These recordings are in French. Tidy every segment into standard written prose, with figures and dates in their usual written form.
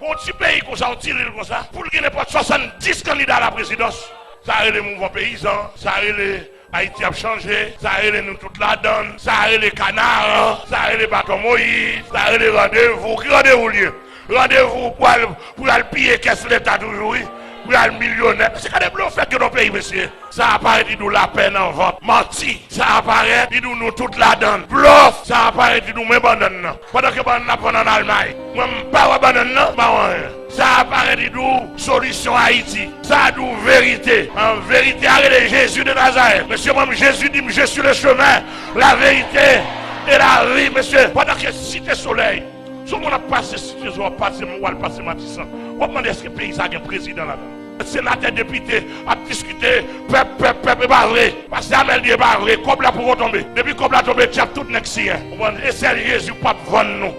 Pour un petit pays qu'on s'en tire comme ça, pour qu'il n'y ait pas 70 candidats à la présidence, ça a les mouvements paysans, ça a les Haïti a changé, ça a nous toute la donne, ça a les canards, ça a les bâtons Moïse, ça a les rendez-vous. Qui rendez-vous lieu? Rendez-vous pour aller piller qu'est-ce l'État toujours, oui? Pour aller millionnaire. C'est quand même bluff que nos pays, monsieur. Ça apparaît, dit nous la peine en vente. Menti. Ça apparaît, dit nous toute la donne. Bluff. Ça apparaît, dit nous même banane. Pendant que banane n'a pas en Allemagne. Moi, pas banane, non, pas rien. Ça apparaît, dit nous, solution Haïti. Ça a nous vérité. En vérité, arrêtez Jésus de Nazareth. Monsieur, moi, Jésus dit, je suis le chemin, la vérité et la vie, monsieur. Pendant que cité soleil, si on a passé cité soleil, on va passer Matissan. On va demander est-ce que le pays a un président là-dedans. Le sénateur député a discuté, peuple est pas vrai. Parce que Amel dit pas vrai, comme là pour tomber. Depuis comme là tomber, tu as tout nexien. Et c'est Jésus pas vendre nous.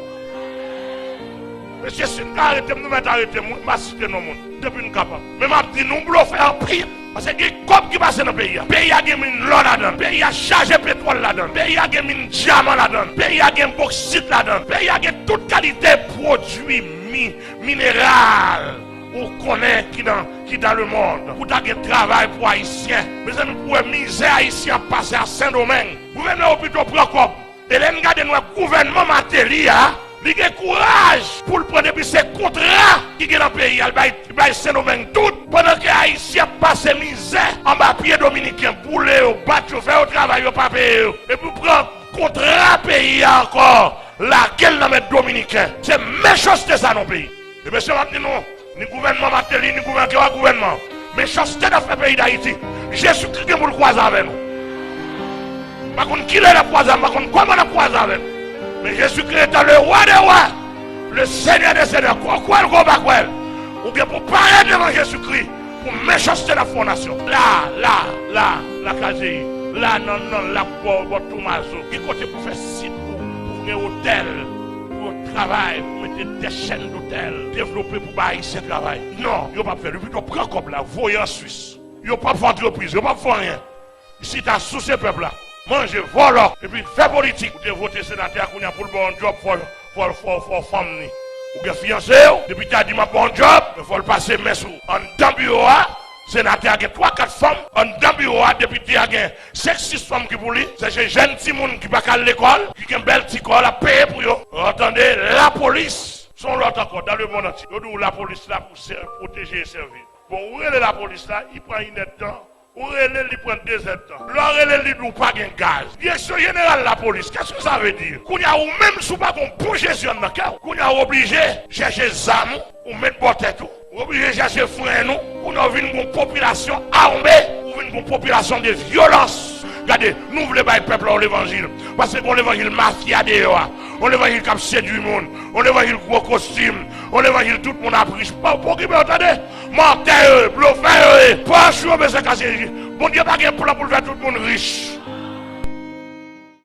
Monsieur, si nous arrêtons, nous mettons arrêter, nous citer nos monde. Depuis nous capables. Mais je dis, nous voulons faire pire. Parce que comme qui passe dans le pays. Le pays a une l'eau là-dedans. Le pays a chargé pétrole là-dedans. Le pays a une diamant là-dedans. Le pays a une bauxite là-dedans. Le pays a toute qualité de produits minéral. Ou connaît qui dans le monde. Pour faire un travail pour Haïtiens. Mes amis, pour une misère Haïtien passer à Saint-Domingue. Vous venez au plutôt Procop. Et là, regardez notre gouvernement matériel. Il a courage pour le prendre depuis ces contrats qui sont dans le pays. Il va Saint-Domingue tout. Pendant que les Haïtiens passent misère en bas pied dominicain. Pour les battre, faire au travail, pas payer. Et pour prendre contrat pays encore. Laquelle dans le dominicain. C'est méchanceté ça dans le pays. Et bien, c'est maintenant. Ni gouvernement Matéli, ni gouvernement. Mais chasteté dans le pays d'Haïti. Jésus-Christ est pour le croiser avec nous. Par contre, qui est le croiser, par contre, comment le croiser avec nous. Mais Jésus-Christ est le roi des rois, le Seigneur des seigneurs. Quoi le gros bac, ou bien pour paraître devant Jésus-Christ, pour méchanceté la fondation. La casier. Là, non, là, pour Tomaso. Qui côté pour faire site, pour venir au hôtel. Travail, pour mettre des chaînes d'hôtel, développer pour bailler ce travail. Non, il n'y a pas fait. Depuis qu'on prend comme là, voyez en Suisse. Il n'y a pas fait entreprise, il n'y a pas fait rien. Ici, tu as sous ce peuple-là. Manger, voler, et puis faire politique. Vous devez voter sénateur pour le bon job pour femme. Ou bien fiancé, depuis que tu as dit ma bon job, il faut le passer mes sous. En dans le bureau, sénateur a 3-4 femmes. En dans le bureau, député a 5-6 femmes qui pour lui. C'est ces jeunes petits gens qui ne à l'école, qui ont une belle petite école à payer pour eux. Entendez, la police, sont l'autre encore dans le monde entier. Nous, la police là pour protéger et servir. Bon, où est la police là? Il prend une temps. Où est il prend 2 temps. Là, il nous pas de gaz. Direction générale de la police, qu'est-ce que ça veut dire? Qu'on y a ou même sous pas qu'on pour gestion dans le cœur. Qu'on y a obligé de chercher des armes ou mettre botte tout. Obligé de chercher frein nous. Qu'on a vu une population armée ou une population de violence. Regardez, nous voulons pas le peuple en l'évangile. Parce qu'on l'évangile mafia dehors. On l'évangile comme séduit du monde. On l'évangile gros costume. On l'évangile tout le monde a pris. Pas pour qui me entendez? Menteur, bluffeur, pas sûr, mais c'est cassé. Bon Dieu, pas de plan pour faire tout le monde riche.